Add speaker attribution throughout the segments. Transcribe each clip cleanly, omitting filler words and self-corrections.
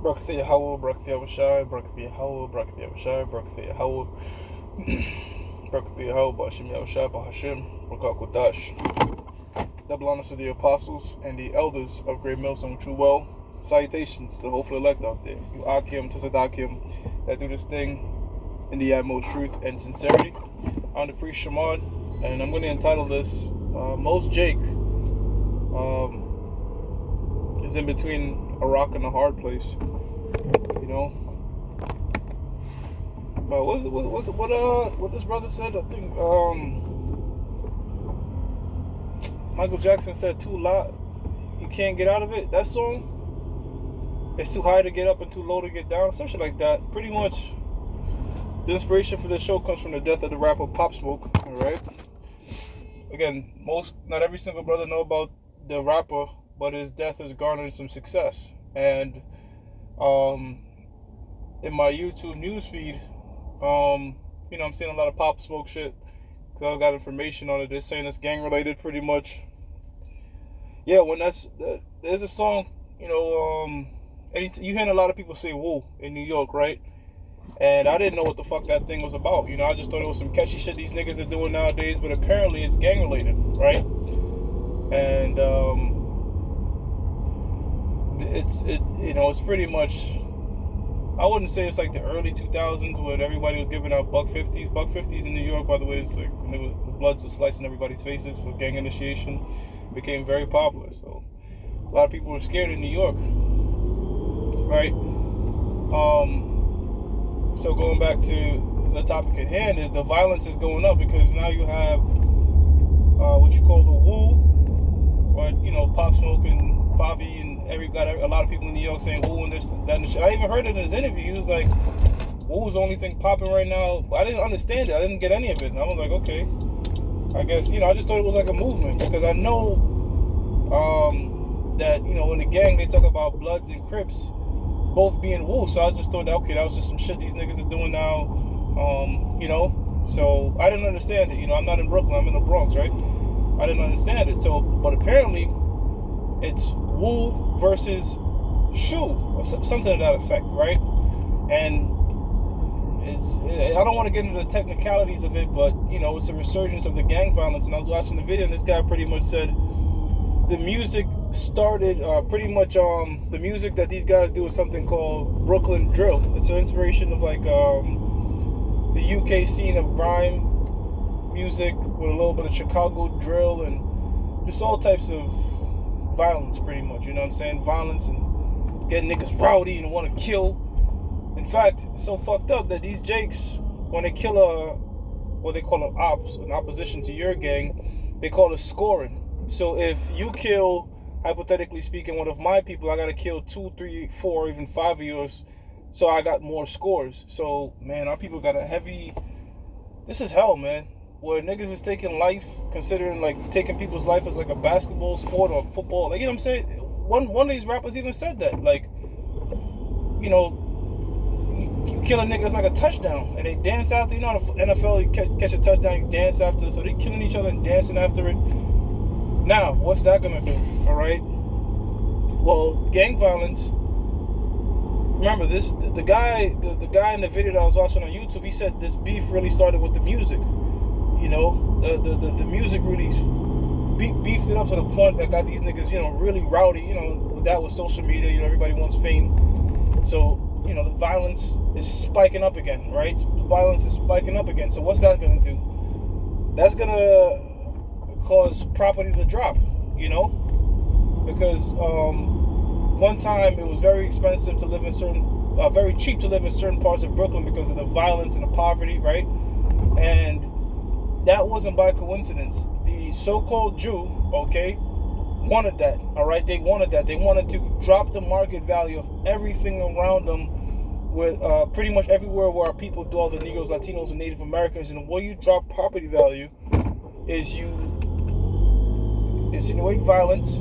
Speaker 1: Barakatha Yahweh, Barakatha Yahushai, Barakatha Yahweh, Barakatha Yahushai, Barakatha Yahweh, Barakatha Yahweh, Ba'ashem Yahushai, Ba'ashem, Barakah Kodash. Double honors to the apostles and the elders of Great Millstone True Well. Salutations to the hopeful elect out there. You Akim, Tzadakim, that do this thing in the utmost truth and sincerity. I'm the priest Shimon, and I'm going to entitle this Most Jake is in between a rock and a hard place. You know? But what this brother said? I think Michael Jackson said too loud, you can't get out of it. That song, it's too high to get up and too low to get down. Some shit like that. Pretty much the inspiration for this show comes from the death of the rapper Pop Smoke. Alright? Again, not every single brother know about the rapper, but his death has garnered some success. And in my YouTube newsfeed, I'm seeing a lot of Pop Smoke shit. Cause I got information on it. They're saying it's gang related, pretty much. Yeah, there's a song, you hearing a lot of people say "woo" in New York, right? And I didn't know what the fuck that thing was about. I just thought it was some catchy shit these niggas are doing nowadays. But apparently it's gang related, right? And it's pretty much. I wouldn't say it's like the early 2000s when everybody was giving out buck 50s. Buck 50s in New York, by the way, is like when the bloods were slicing everybody's faces for gang initiation. Became very popular. So a lot of people were scared in New York, right? So going back to the topic at hand is the violence is going up because now you have what you call the woo, or Pop Smoke and Favi and got a lot of people in New York saying woo and this, that, and shit. I even heard it in his interview. He was like, woo's the only thing popping right now. I didn't understand it. I didn't get any of it. And I was like, okay. I guess, I just thought it was like a movement because I know that, in the gang they talk about Bloods and Crips both being woo. So I just thought that, okay, that was just some shit these niggas are doing now. So I didn't understand it. I'm not in Brooklyn. I'm in the Bronx, right? I didn't understand it. So, but apparently it's woo versus shoe or something to that effect, right? And I don't want to get into the technicalities of it, but it's a resurgence of the gang violence. And I was watching the video and this guy pretty much said the music started pretty much the music that these guys do is something called Brooklyn drill. It's an inspiration of like the UK scene of grime music with a little bit of Chicago drill and just all types of violence, pretty much. You know what I'm saying? Violence and getting niggas rowdy and want to kill. In fact, it's so fucked up that these jakes, when they kill what they call an opposition to your gang, they call it scoring. So if you kill, hypothetically speaking, one of my people, I gotta kill 2, 3, 4, even 5 of yours, so I got more scores. So man, our people got a heavy. This is hell, man. Where niggas is taking life, considering like taking people's life as like a basketball sport or football. Like, you know what I'm saying? One of these rappers even said that. Like, you kill a nigga, it's like a touchdown. And they dance after, in the NFL, you catch a touchdown, you dance after. So they killing each other and dancing after it. Now, what's that gonna do? Alright? Well, gang violence. Remember this, the guy in the video that I was watching on YouTube, he said this beef really started with the music. The music really beefed it up to the point that got these niggas, really rowdy. That was social media. Everybody wants fame. So, the violence is spiking up again, right? The violence is spiking up again. So what's that gonna do? That's gonna cause property to drop, because one time it was very expensive to live in very cheap to live in certain parts of Brooklyn because of the violence and the poverty, right? And that wasn't by coincidence. The so-called Jew, wanted that, all right? They wanted that. They wanted to drop the market value of everything around them with pretty much everywhere where our people dwell, the Negroes, Latinos, and Native Americans. And where you drop property value is you insinuate violence,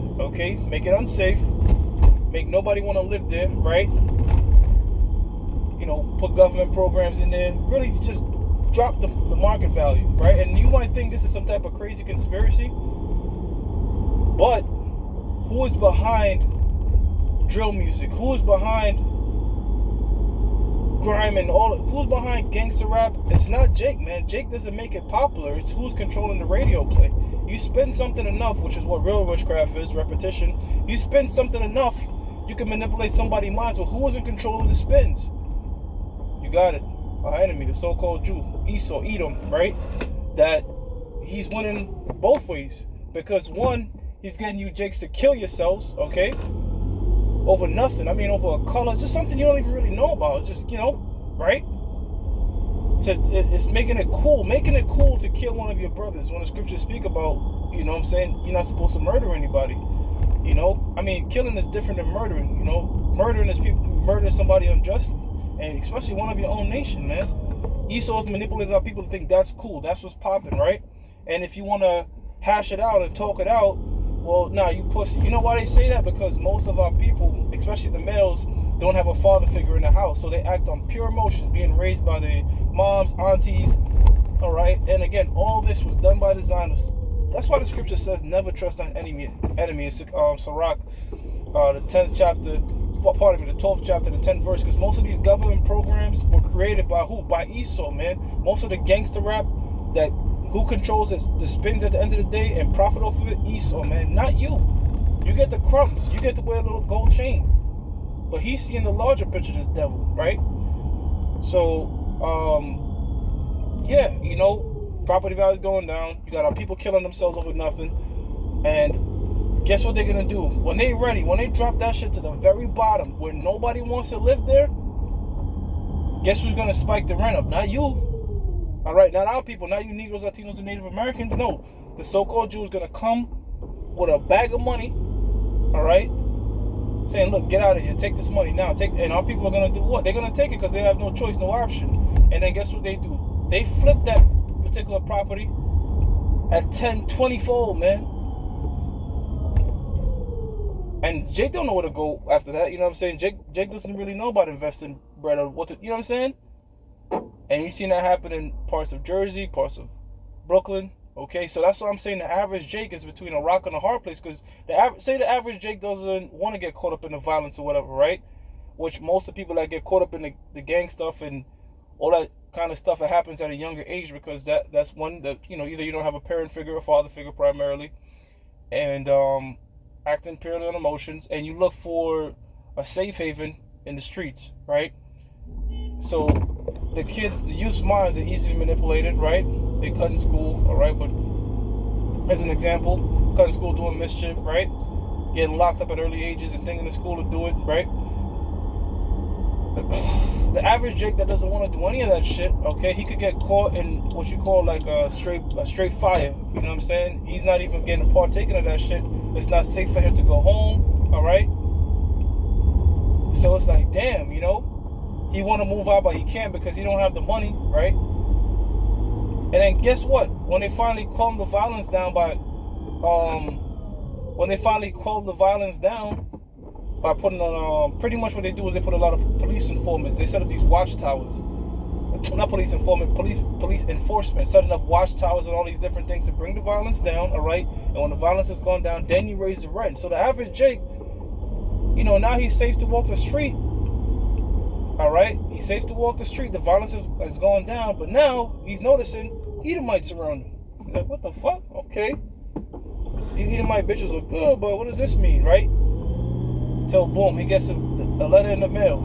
Speaker 1: make it unsafe, make nobody want to live there, right? Put government programs in there, really just drop the market value, right? And you might think this is some type of crazy conspiracy, but who is behind drill music? Who is behind grime and all. Who's behind gangster rap? It's not Jake, man. Jake doesn't make it popular. It's who's controlling the radio play. You spin something enough, which is what real witchcraft is, repetition. You spin something enough, you can manipulate somebody's minds. But who is in control of the spins? You got it. Our enemy, the so-called Jew, Esau, Edom, right? That he's winning both ways. Because one, he's getting you Jakes to kill yourselves, okay? Over nothing. I mean, over a color, just something you don't even really know about. Just, right? It's making it cool to kill one of your brothers. When the scriptures speak about, what I'm saying, you're not supposed to murder anybody. I mean, killing is different than murdering. Murdering is murdering somebody unjustly, and especially one of your own nation, man. Esau has manipulated our people to think that's cool. That's what's popping, right? And if you want to hash it out and talk it out, well, nah, you pussy. You know why they say that? Because most of our people, especially the males, don't have a father figure in the house. So they act on pure emotions, being raised by their moms, aunties, all right? And again, all this was done by designers. That's why the scripture says never trust an enemy. In Sirach, the 10th chapter, the 12th chapter, the 10th verse, because most of these government programs were created by who? By Esau, man. Most of the gangster rap that who controls the spins at the end of the day and profit off of it? Esau, man, not you. You get the crumbs. You get to wear a little gold chain. But he's seeing the larger picture of this devil, right? So, property values going down. You got our people killing themselves over nothing. And guess what they're going to do? When they ready, when they drop that shit to the very bottom where nobody wants to live there, guess who's going to spike the rent up? Not you. All right, not our people, not you Negroes, Latinos, and Native Americans. No, the so-called Jew is going to come with a bag of money, all right, saying, look, get out of here, take this money now. And our people are going to do what? They're going to take it because they have no choice, no option. And then guess what they do? They flip that particular property at 10, 20-fold, man. And Jake don't know where to go after that, you know what I'm saying? Jake doesn't really know about investing bread or what to, you know what I'm saying? And you've seen that happen in parts of Jersey, parts of Brooklyn. Okay, so that's what I'm saying. The average Jake is between a rock and a hard place, because the average Jake doesn't want to get caught up in the violence or whatever, right? Which most of the people that get caught up in the gang stuff and all that kind of stuff, it happens at a younger age, because that's one that, either you don't have a parent figure or father figure primarily, and acting purely on emotions, and you look for a safe haven in the streets, right? So the youth's minds are easily manipulated, right? They cut in school, all right? But as an example, cut in school doing mischief, right? Getting locked up at early ages and thinking the school to do it, right? The average Jake that doesn't want to do any of that shit, okay, he could get caught in what you call like a straight fire. You know what I'm saying? He's not even getting partaking of that shit. It's not safe for him to go home, all right? So it's like, damn, he want to move out, but he can't because he don't have the money, right? And then guess what? When they finally calm the violence down by putting on, pretty much what they do is they put a lot of police informants. They set up these watchtowers. Not police informant, police enforcement, setting up watchtowers and all these different things to bring the violence down, all right? And when the violence has gone down, then you raise the rent. So the average Jake, now he's safe to walk the street. All right, he's safe to walk the street. The violence has gone down, but now he's noticing Edomites around him. He's like, what the fuck? Okay, these Edomite bitches look good, but what does this mean, right? Till boom, he gets a letter in the mail,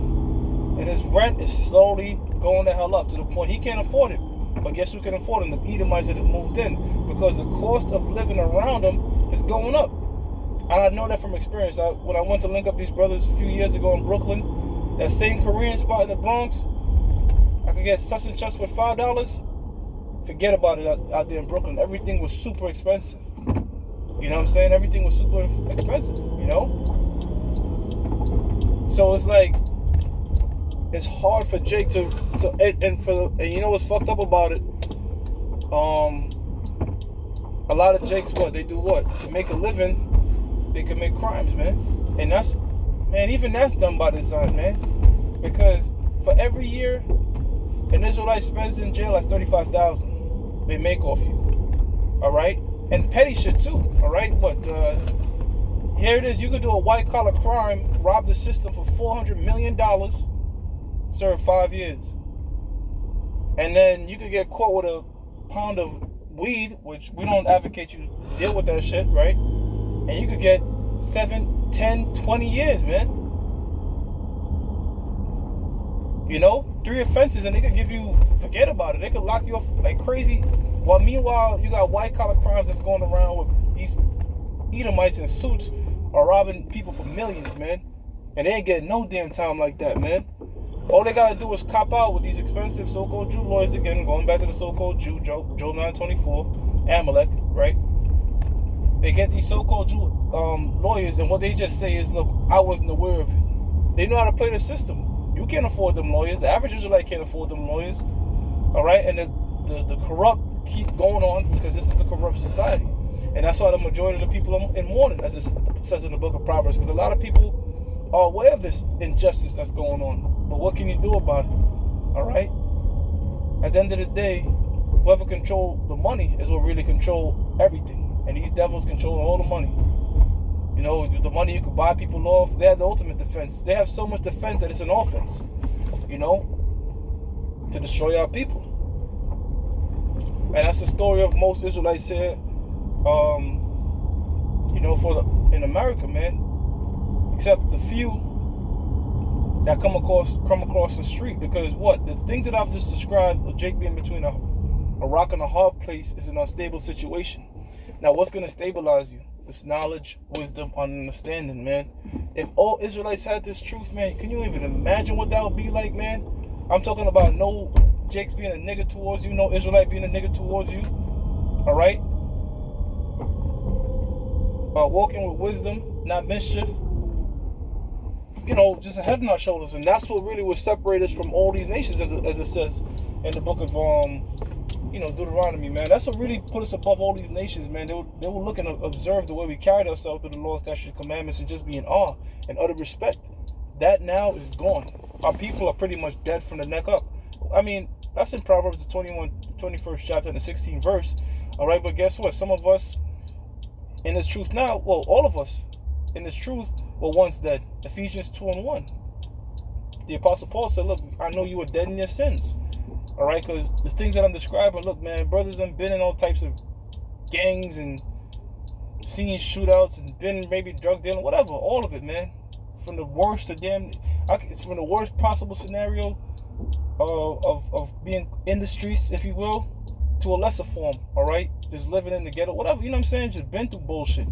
Speaker 1: and his rent is slowly going the hell up to the point he can't afford it. But guess who can afford him? The Edomites that have moved in, because the cost of living around them is going up. And I know that from experience. When I went to link up these brothers a few years ago in Brooklyn, that same Korean spot in the Bronx, I could get such and such for $5. Forget about it out there in Brooklyn. Everything was super expensive. You know what I'm saying? Everything was super expensive, So it's like, it's hard for Jake to you know what's fucked up about it? A lot of Jakes, they do what? To make a living, they commit crimes, man. And even that's done by design, man. Because for every year an Israelite spends in jail, that's $35,000 they make off you. All right? And petty shit too. All right? Here it is, you could do a white collar crime, rob the system for $400 million, serve 5 years. And then you could get caught with a pound of weed, which we don't advocate you deal with that shit, right? And you could get 7, 10, 20 years, man. You know, 3 offenses, and they could give you, forget about it. They could lock you up like crazy. While meanwhile, you got white collar crimes that's going around with these Edomites in suits are robbing people for millions, man. And they ain't getting no damn time like that, man. All they gotta do is cop out with these expensive so-called Jew lawyers again, going back to the so-called Jew, Job 9:24, Amalek, right? They get these so-called Jew lawyers, and what they just say is, look, I wasn't aware of it. They know how to play the system. You can't afford them lawyers. The average Israelite can't afford them lawyers. All right? And the corrupt keep going on because this is a corrupt society. And that's why the majority of the people are in mourning, as it says in the book of Proverbs, because a lot of people are aware of this injustice that's going on. But what can you do about it? All right? At the end of the day, whoever controls the money is what really control everything. And these devils control all the money. You know, the money you could buy people off, they have the ultimate defense. They have so much defense that it's an offense, you know, to destroy our people. And that's the story of most Israelites here, you know, in America, man. Except the few that come across the street, because what the things that I've just described, Jake being between a rock and a hard place, is an unstable situation. Now, what's going to stabilize you? This knowledge, wisdom, understanding, man. If all Israelites had this truth, man, can you even imagine what that would be like, man? I'm talking about no Jake's being a nigga towards you, no Israelite being a nigga towards you. All right, walking with wisdom, not mischief. You know, just a head on our shoulders, and that's what really would separate us from all these nations, as it says in the book of you know, Deuteronomy, man. That's what really put us above all these nations, man. They will look and observe the way we carried ourselves through the law, statutes, commandments, and just be in awe and utter respect. That now is gone. Our people are pretty much dead from the neck up. I mean, that's in Proverbs, the 21st chapter and the 16th verse. All right, but guess what? Some of us in this truth now, well, all of us in this truth were once dead. Ephesians 2:1. The Apostle Paul said, look, I know you were dead in your sins. All right, because the things that I'm describing, look, man, brothers have been in all types of gangs and seen shootouts and been maybe drug dealing, whatever, all of it, man. From the worst to it's from the worst possible scenario of being in the streets, if you will, to a lesser form, all right? Just living in the ghetto, whatever, you know what I'm saying? Just been through bullshit.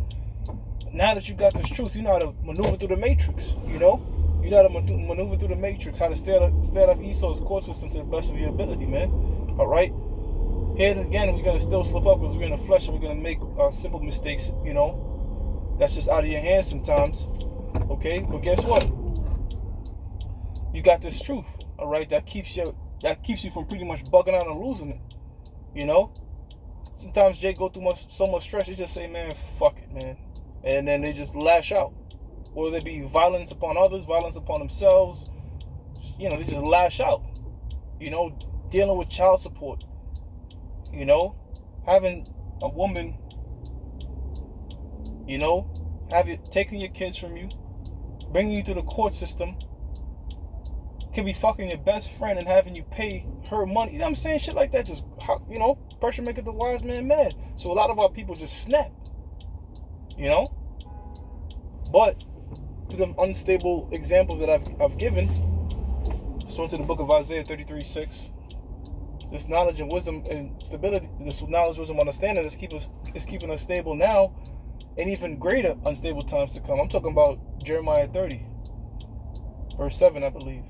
Speaker 1: Now that you got this truth, you know how to maneuver through the matrix, you know? You know how to maneuver through the matrix, how to stay out of Esau's court system to the best of your ability, man. All right? Here and again, we're going to still slip up because we're in the flesh and we're going to make simple mistakes, you know? That's just out of your hands sometimes, okay? But guess what? You got this truth, all right, that keeps you from pretty much bugging out and losing it, you know? Sometimes Jake go through so much stress, he just say, man, fuck it, man. And then they just lash out. Whether it be violence upon others, violence upon themselves, you know, they just lash out. You know, dealing with child support. You know, having a woman, you know, taking your kids from you, bringing you through the court system, could be fucking your best friend and having you pay her money. You know what I'm saying? Shit like that just, you know, pressure maketh the wise man mad. So a lot of our people just snap. You know? But to the unstable examples that I've given, so into the book of Isaiah 33:6, this knowledge and wisdom and stability, this knowledge, wisdom, understanding is keeping us stable now, and even greater unstable times to come. I'm talking about Jeremiah 30, verse 7, I believe,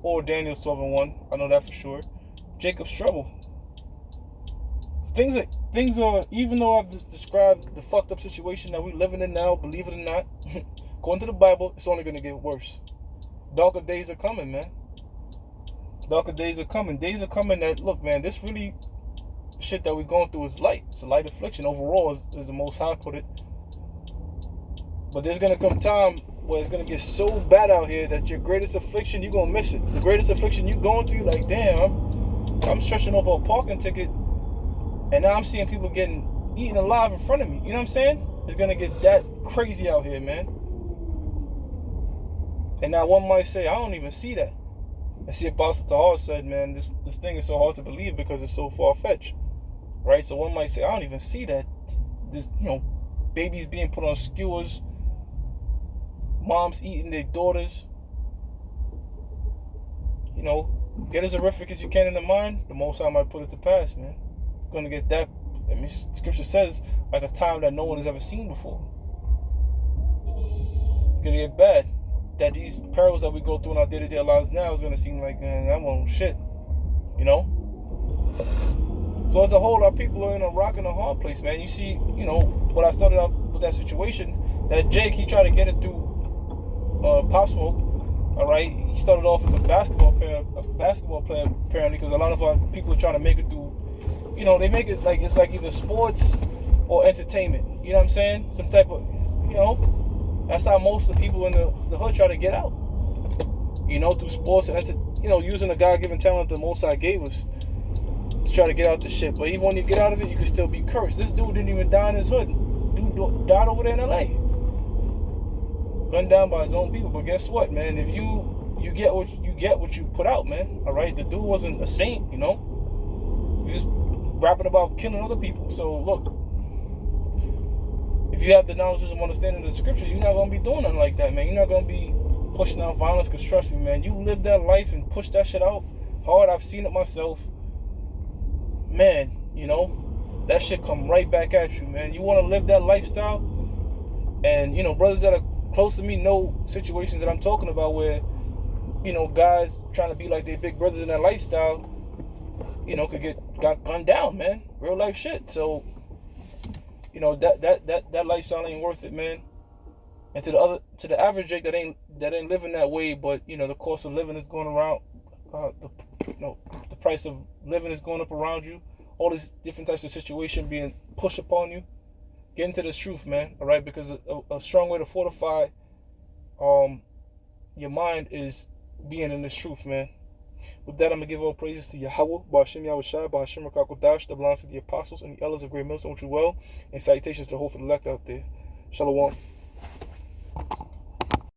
Speaker 1: or Daniel's 12:1. I know that for sure. Jacob's trouble. Things are, even though I've described the fucked up situation that we're living in now, believe it or not, according to the Bible, it's only going to get worse. Darker days are coming, man. Darker days are coming. Days are coming that, look, man, this really shit that we're going through is light. It's a light affliction overall, as the Most High put it. But there's going to come time where it's going to get so bad out here that your greatest affliction, you're going to miss it. The greatest affliction you're going through, like, damn, I'm stretching over a parking ticket, and now I'm seeing people getting eaten alive in front of me. You know what I'm saying? It's going to get that crazy out here, man. And now one might say, I don't even see that. As the Apostle Tahar said, man, this thing is so hard to believe because it's so far-fetched, right? So one might say, I don't even see that. This, babies being put on skewers, moms eating their daughters. Get as horrific as you can in the mind, the Most High might put it to pass, man. It's going to get that. I mean, Scripture says, like a time that no one has ever seen before. It's going to get bad. That these perils that we go through in our day-to-day lives now is going to seem like, man, that won't shit. So as a whole, our people are in a rock and a hard place, man. You see, when I started out with that situation, that Jake, he tried to get it through Pop Smoke. All right, he started off as a basketball player apparently, because a lot of our people are trying to make it through. They make it like it's like either sports or entertainment. You know what I'm saying? Some type of, that's how most of the people in the hood try to get out. Through sports and using the God-given talent the Most High gave us to try to get out the shit. But even when you get out of it, you can still be cursed. This dude didn't even die in his hood. Dude died over there in LA. Gunned down by his own people. But guess what, man? If you get what you put out, man. All right, the dude wasn't a saint, He was rapping about killing other people. So look, if you have the knowledge and understanding of the scriptures, you're not gonna be doing nothing like that, man. You're not gonna be pushing out violence. Cause trust me, man, you live that life and push that shit out hard. I've seen it myself, man. That shit come right back at you, man. You want to live that lifestyle, and brothers that are close to me know situations that I'm talking about where, guys trying to be like their big brothers in that lifestyle, got gunned down, man. Real life shit. So, that lifestyle ain't worth it, man. And to the average Jake that ain't living that way, but the cost of living is going around, the price of living is going up around you. All these different types of situations being pushed upon you. Get into this truth, man. All right, because a strong way to fortify your mind is being in this truth, man. With that, I'm gonna give all praises to Yahweh, Ba'ashem Yahushua, Ba'ashem Rakakodash, that belongs to the apostles and the elders of Great Millstone, which you well, and salutations to the whole for the elect out there. Shalom.